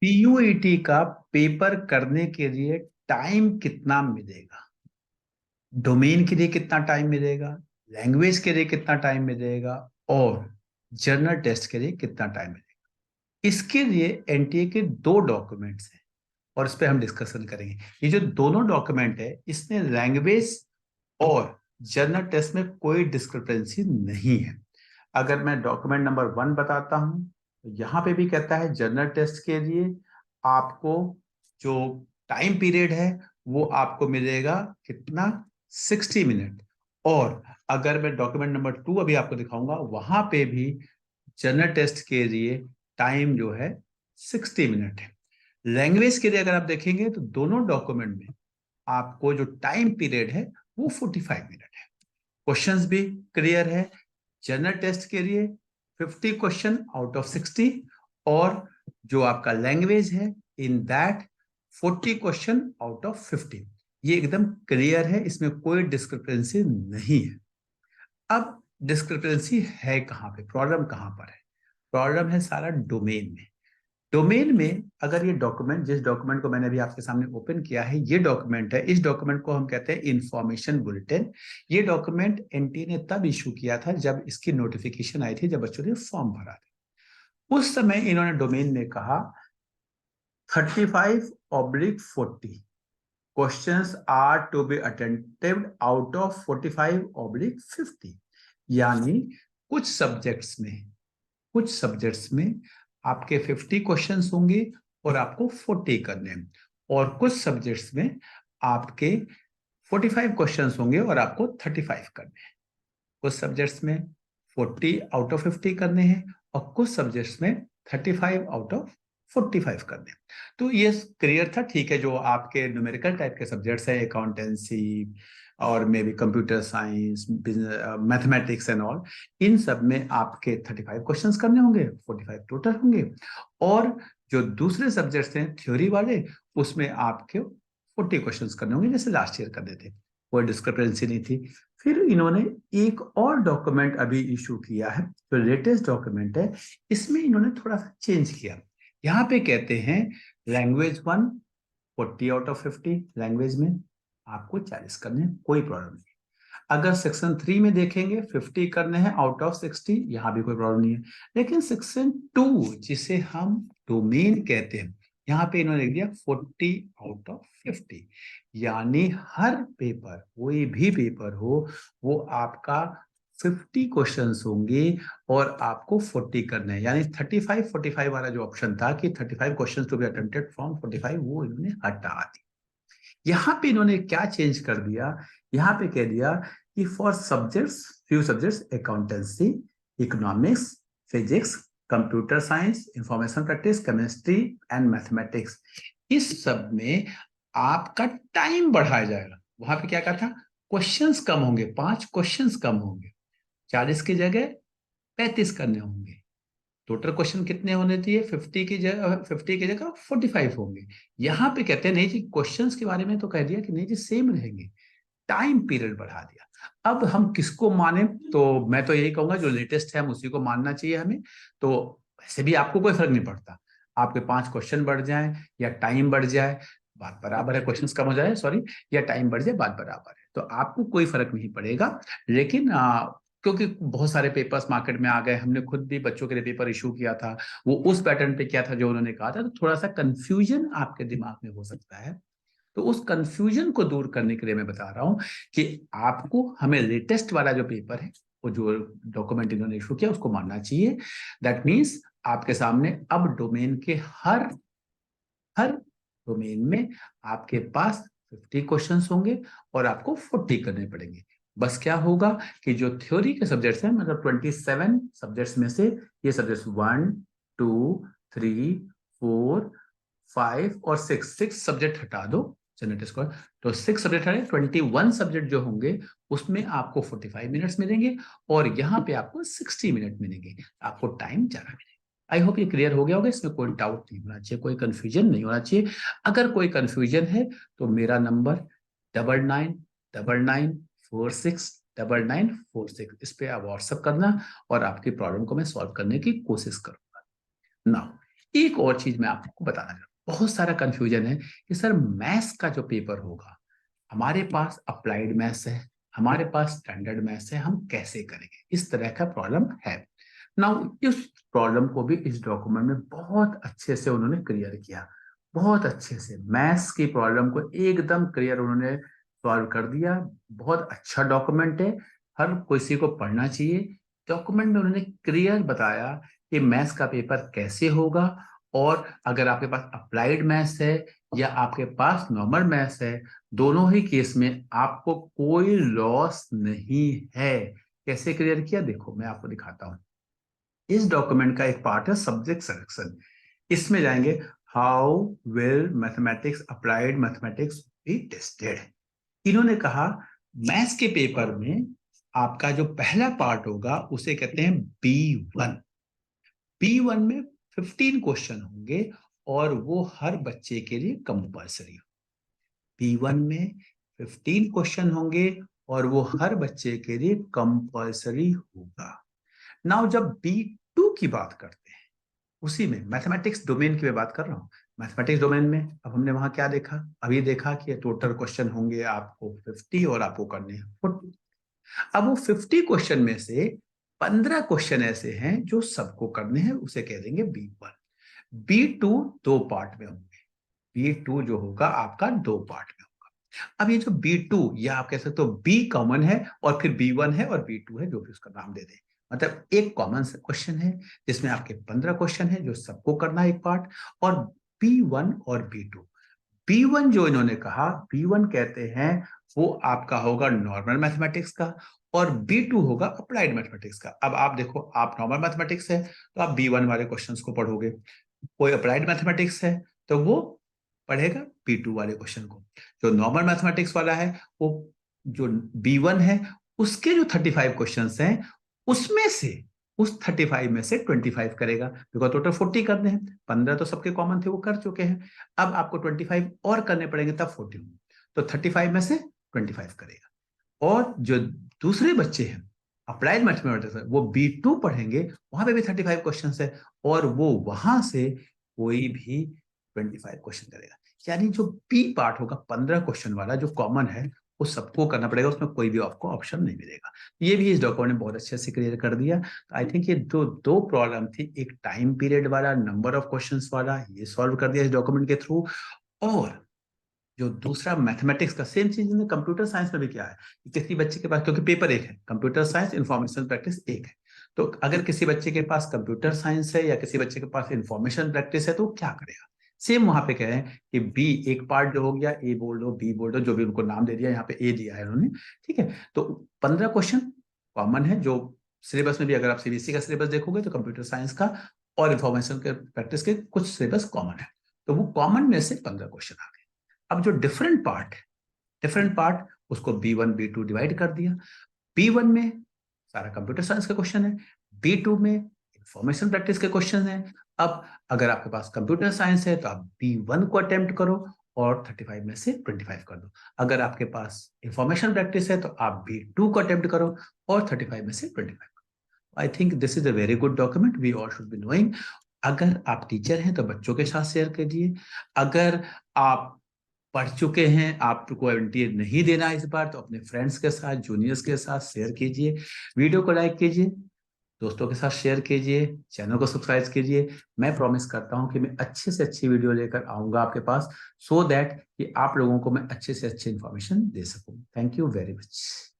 पीयूईटी का पेपर करने के लिए टाइम कितना मिलेगा? डोमेन के लिए कितना टाइम मिलेगा? लैंग्वेज के लिए कितना टाइम मिलेगा? और जर्नल टेस्ट के लिए कितना टाइम मिलेगा? इसके लिए एनटीए के दो डॉक्यूमेंट्स हैं और इस पे हम डिस्कशन करेंगे। ये जो दोनों डॉक्यूमेंट है, इसमें लैंग्वेज और जर्नल टेस्ट में कोई डिस्क्रिपेंसी नहीं है। अगर मैं डॉक्यूमेंट नंबर 1 बताता हूं, तो यहाँ पे भी कहता है जर्नल टेस्ट के लिए आपको जो टाइम पीरियड है वो आपको मिलेगा कितना? 60 मिनट। और अगर मैं डॉक्यूमेंट नंबर 2 अभी आपको दिखाऊंगा, वहां पे भी जर्नल टेस्ट के लिए टाइम जो है 60 मिनट है। लैंग्वेज के लिए अगर आप देखेंगे तो दोनों डॉक्यूमेंट में आपको जो टाइम पीरियड है वो 45 मिनट है। क्वेश्चंस भी क्लियर है। जनरल टेस्ट के लिए 50 क्वेश्चन आउट ऑफ 60, और जो आपका लैंग्वेज है in that 40 question out of 50। ये एकदम क्लियर है, इसमें कोई डिस्क्रिपेंसी नहीं है। अब डिस्क्रिपेंसी है कहां पे, प्रॉब्लम कहां पर है? प्रॉब्लम है सारा डोमेन में। डोमेन में अगर ये डॉक्यूमेंट, जिस डॉक्यूमेंट को मैंने अभी आपके सामने ओपन किया है, ये डॉक्यूमेंट है, इस डॉक्यूमेंट को हम कहते हैं इंफॉर्मेशन बुलेटिन। ये डॉक्यूमेंट एनटीए ने तब इशू किया था जब इसकी नोटिफिकेशन आई थी, जब बच्चों ने फॉर्म भरा था। उस समय इन्होंने डोमेन में कहा 35/40 questions are to be attempted out of 45/50। यानी कुछ सब्जेक्ट्स में आपके 50 क्वेश्चंस होंगे और आपको 40 करने हैं, और कुछ सब्जेक्ट्स में आपके 45 क्वेश्चंस होंगे और आपको 35 करने हैं। कुछ सब्जेक्ट्स में 40 आउट ऑफ 50 करने हैं और कुछ सब्जेक्ट्स में 35 आउट ऑफ 45 करने हैं। तो ये क्लियर था, ठीक है। जो आपके न्यूमेरिकल टाइप के सब्जेक्ट्स हैं, अकाउंटेंसी और maybe computer science, mathematics and all, इन सब में आपके 35 क्वेश्चंस करने होंगे, 45 टोटल होंगे। और जो दूसरे सब्जेक्ट्स हैं थ्योरी वाले, उसमें आपके 40 क्वेश्चंस करने होंगे, जैसे लास्ट ईयर करने थे। कोई डिस्क्रिपेंसी नहीं थी। फिर इन्होंने एक और डॉक्यूमेंट अभी इशू किया है, जो लेटेस्ट डॉक्यूमेंट है, इसमें इन्होंने थोड़ा सा चेंज किया। यहाँ पे कहते हैं लैंग्वेज 1 40 आउट ऑफ 50, लैंग्वेज में आपको 40 करने, कोई प्रॉब्लम नहीं। अगर सेक्शन 3 में देखेंगे 50 करने हैं आउट ऑफ 60, यहाँ भी कोई प्रॉब्लम नहीं है। लेकिन सेक्शन 2, जिसे हम डोमेन कहते हैं, यहाँ पे इन्होंने लिख दिया 40 आउट ऑफ 50। यानी हर पेपर, कोई भी पेपर हो, वो आपका 50 क्वेश्चंस होंगे और आपको 40 करने हैं। यानी 35-45 वाला जो ऑप्शन था कि 35 questions to be attempted from 45, वो इन्होंने हटा दिया। यहाँ पे इन्होंने क्या चेंज कर दिया? यहाँ पे कह दिया कि for subjects, few subjects, accountancy, economics, physics, computer science, information practice, chemistry and mathematics, इस सब में आपका टाइम बढ़ाया जाएगा। वहां पे क्या कहा था? क्वेश्चंस कम होंगे, 5 क्वेश्चंस कम होंगे, 40 की जगह 35 करने होंगे। टोटल क्वेश्चन कितने होने चाहिए? 50 की जगह 45 होंगे। यहाँ पे कहते हैं नहीं जी, क्वेश्चंस के बारे में तो कह दिया कि नहीं जी सेम रहेंगे, टाइम पीरियड बढ़ा दिया। अब हम किसको माने? तो मैं तो यही कहूंगा जो लेटेस्ट है हम उसी को मानना चाहिए हमें। तो वैसे भी आपको कोई फर्क नहीं पड़ता, आपके 5 क्वेश्चन बढ़ जाए या टाइम बढ़ जाए, बात बराबर है। क्वेश्चंस कम हो जाए, सॉरी, या टाइम बढ़ जाए, बात बराबर है। तो आपको कोई फर्क नहीं पड़ेगा। लेकिन क्योंकि बहुत सारे पेपर्स मार्केट में आ गए, हमने खुद भी बच्चों के लिए पेपर इशू किया था, वो उस पैटर्न पे किया था जो उन्होंने कहा था, तो थोड़ा सा कंफ्यूजन आपके दिमाग में हो सकता है। तो उस कंफ्यूजन को दूर करने के लिए मैं बता रहा हूं कि आपको हमें लेटेस्ट वाला जो पेपर है, वो जो डॉक्यूमेंट इन्होंने इशू किया, उसको मानना चाहिए। दैट मीन्स आपके सामने अब डोमेन के हर हर डोमेन में आपके पास 50 क्वेश्चंस होंगे और आपको 40 करने पड़ेंगे। बस क्या होगा कि जो थ्योरी के सब्जेक्ट्स हैं, मतलब 27 सब्जेक्ट्स में से ये सब्जेक्ट्स 1, 2, 3, 4, 5 और 6 सब्जेक्ट हटा दो जनरेट स्कोर, तो 6 सब्जेक्ट हटे, 21 सब्जेक्ट जो होंगे उसमें आपको 45 मिनट्स मिलेंगे और यहाँ पे आपको 60 मिनट मिलेंगे। आपको टाइम ज्यादा मिलेगा। आई होप ये क्लियर हो गया होगा, इसमें कोई डाउट नहीं होना चाहिए, कोई कंफ्यूजन नहीं होना चाहिए। अगर कोई कंफ्यूजन है तो मेरा नंबर 9999469946, इस पे आप व्हाट्सअप करना और आपकी प्रॉब्लम को मैं सॉल्व करने की कोशिश करूंगा। नाउ एक और चीज मैं आपको बताना चाहूँ, बहुत सारा कंफ्यूजन है कि सर मैथ्स का जो पेपर होगा, हमारे पास अप्लाइड मैथ्स है, हमारे पास स्टैंडर्ड मैथ्स है, हम कैसे करेंगे? इस तरह का प्रॉब्लम है। नाउ इस प्रॉब्लम को भी इस डॉक्यूमेंट में बहुत अच्छे से उन्होंने क्लियर किया, बहुत अच्छे से मैथ्स की प्रॉब्लम को एकदम क्लियर उन्होंने सॉल्व कर दिया। बहुत अच्छा डॉक्यूमेंट है, हर किसी को पढ़ना चाहिए। डॉक्यूमेंट में उन्होंने क्लियर बताया कि मैथ्स का पेपर कैसे होगा, और अगर आपके पास अप्लाइड मैथ्स है या आपके पास नॉर्मल मैथ्स है, दोनों ही केस में आपको कोई लॉस नहीं है। कैसे क्लियर किया, देखो मैं आपको दिखाता हूं। इस डॉक्यूमेंट का एक पार्ट है सब्जेक्ट सिलेक्शन। इसमें जाएंगे, how will mathematics applied mathematics be tested. इन्होंने कहा मैथ्स के पेपर में आपका जो पहला पार्ट होगा उसे कहते हैं B1। B1 में 15 क्वेश्चन होंगे और वो हर बच्चे के लिए कंपल्सरी। B1 में 15 क्वेश्चन होंगे और वो हर बच्चे के लिए कंपल्सरी होगा। नाउ जब B2 की बात करते हैं, उसी में मैथमेटिक्स डोमेन की मैं बात कर रहा हूँ। मैथमेटिक्स डोमेन में अब हमने वहां क्या देखा, अभी देखा कि टोटल क्वेश्चन होंगे आपको 50 और आपको करने हैं 40। अब वो 50 क्वेश्चन में से 15 क्वेश्चन ऐसे हैं जो सबको करने हैं, उसे कह देंगे B1। B2 दो पार्ट में होंगे, B2 जो होगा आपका दो पार्ट में होगा। अब ये जो B2, या आप कह सकते हो B कॉमन है और फिर B1 है और B2 है, जो भी उसका नाम दे दें। मतलब एक कॉमन क्वेश्चन है जिसमें आपके 15 क्वेश्चन है जो सबको करना है एक पार्ट, और B1 और B2। B1 जो इन्होंने कहा, B1 कहते हैं वो आपका होगा नॉर्मल मैथमेटिक्स का, और B2 होगा अप्लाइड मैथमेटिक्स का। अब आप देखो, आप नॉर्मल मैथमेटिक्स है तो आप B1 वाले क्वेश्चंस को पढ़ोगे, कोई अप्लाइड मैथमेटिक्स है तो वो पढ़ेगा B2 वाले क्वेश्चन को। जो नॉर्मल मैथमेटिक्स वाला है वो जो B1 है उसके जो 35 क्वेश्चंस हैं उसमें से, उस 35 में से 25 करेगा, बिकॉज टोटल 40 करने हैं। 15 तो सबके कॉमन थे वो कर चुके हैं, अब आपको 25 और करने पड़ेंगे तब 40 होंगे। तो 35 में से 25 करेगा। और जो दूसरे बच्चे हैं अप्लाइड मैथमेटिक्स वो B2 पढ़ेंगे, वहां पे भी 35 क्वेश्चन है और वो वहां से कोई भी 25 क्वेश्चन करेगा। यानी जो बी पार्ट होगा 15 क्वेश्चन वाला जो कॉमन है वो सबको करना पड़ेगा, उसमें कोई भी आपको ऑप्शन नहीं मिलेगा। ये भी इस डॉक्यूमेंट ने बहुत अच्छे से क्लियर कर दिया। तो आई थिंक ये दो प्रॉब्लम थी, एक टाइम पीरियड वाला, नंबर ऑफ क्वेश्चंस वाला, ये सॉल्व कर दिया इस डॉक्यूमेंट के थ्रू। और जो दूसरा मैथमेटिक्स का सेम चीज ने कंप्यूटर साइंस में भी किया है कि किसी बच्चे के पास, क्योंकि पेपर एक है, कंप्यूटर साइंस इंफॉर्मेशन प्रैक्टिस एक है, तो अगर किसी बच्चे के पास कंप्यूटर साइंस है या किसी बच्चे के पास इंफॉर्मेशन प्रैक्टिस है तो वो क्या करेगा। सेम वहां पे कह रहे हैं कि बी एक पार्ट जो हो गया, ए बोल दो बी बोल दो, जो भी उनको नाम दे दिया, यहाँ पे ए दिया है उन्होंने, ठीक है। तो 15 क्वेश्चन कॉमन है, जो सिलेबस में भी अगर आप सीबीएसई का सिलेबस देखोगे तो कंप्यूटर साइंस का और इंफॉर्मेशन के प्रैक्टिस के कुछ सिलेबस कॉमन है, तो वो कॉमन में से 15 क्वेश्चन आ गए। अब जो डिफरेंट पार्ट उसको B1 B2 डिवाइड कर दिया। B1 में सारा कंप्यूटर साइंस का क्वेश्चन है, B2 में इंफॉर्मेशन प्रैक्टिस के क्वेश्चन है। अब अगर आपके पास कंप्यूटर साइंस है तो आप B1 को अटेम्प्ट करो और 35 में से 25 कर दो। अगर आपके पास इंफॉर्मेशन प्रैक्टिस है तो आप B2 को अटेम्प्ट करो और 35 में से 25। I think this is a very good document, we all should be knowing. अगर आप टीचर हैं तो बच्चों के साथ शेयर कीजिए। अगर आप पढ़ चुके हैं, आपको एमटीए नहीं देना इस बार, तो अपने फ्रेंड्स के साथ, जूनियर्स के साथ शेयर कीजिए। वीडियो को लाइक कीजिए, दोस्तों के साथ शेयर कीजिए, चैनल को सब्सक्राइब कीजिए। मैं प्रॉमिस करता हूं कि मैं अच्छे से अच्छी वीडियो लेकर आऊंगा आपके पास, सो दैट कि आप लोगों को मैं अच्छे से अच्छी इंफॉर्मेशन दे सकूं। Thank you very much.